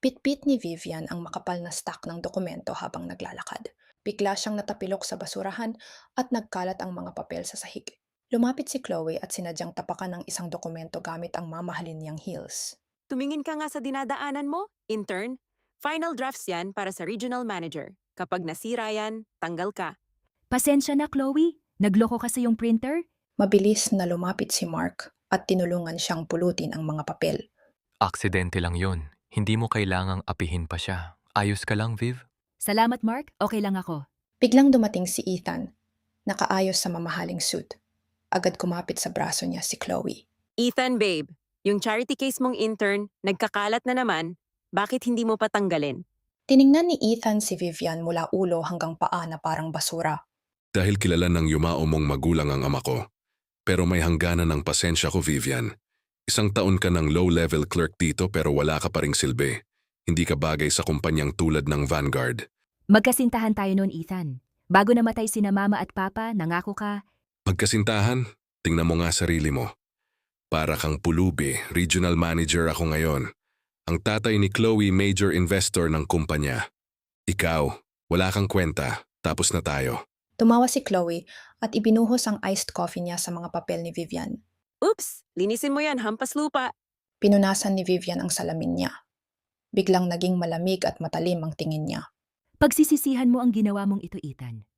Bitbit ni Vivian ang makapal na stack ng dokumento habang naglalakad. Bigla siyang natapilok sa basurahan at nagkalat ang mga papel sa sahig. Lumapit si Chloe at sinadyang tapakan ng isang dokumento gamit ang mamahalin niyang heels. Tumingin ka nga sa dinadaanan mo, intern. Final drafts yan para sa regional manager. Kapag nasira yan, tanggal ka. Pasensya na, Chloe. Nagloko kasi yung printer. Mabilis na lumapit si Mark at tinulungan siyang pulutin ang mga papel. Aksidente lang yun. Hindi mo kailangang apihin pa siya. Ayos ka lang, Viv? Salamat, Mark. Okay lang ako. Biglang dumating si Ethan, nakaayos sa mamahaling suit. Agad kumapit sa braso niya si Chloe. Ethan, babe, yung charity case mong intern, nagkakalat na naman, bakit hindi mo patanggalin? Tiningnan ni Ethan si Vivian mula ulo hanggang paa na parang basura. Dahil kilala ng yumao mong magulang ang ama ko. Pero may hangganan ng pasensya ko, Vivian. Isang taon ka ng low-level clerk dito pero wala ka pa ring silbi. Hindi ka bagay sa kumpanyang tulad ng Vanguard. Magkasintahan tayo noon, Ethan. Bago namatay sina Mama at Papa, nangako ka. Magkasintahan? Tingnan mo nga sarili mo. Para kang pulubi, regional manager ako ngayon. Ang tatay ni Chloe, major investor ng kumpanya. Ikaw, wala kang kwenta, tapos na tayo. Tumawa si Chloe at ibinuhos ang iced coffee niya sa mga papel ni Vivian. Oops, linisin mo yan, hampas lupa. Pinunasan ni Vivian ang salamin niya. Biglang naging malamig at matalim ang tingin niya. Pagsisisihan mo ang ginawa mong ito, Ethan.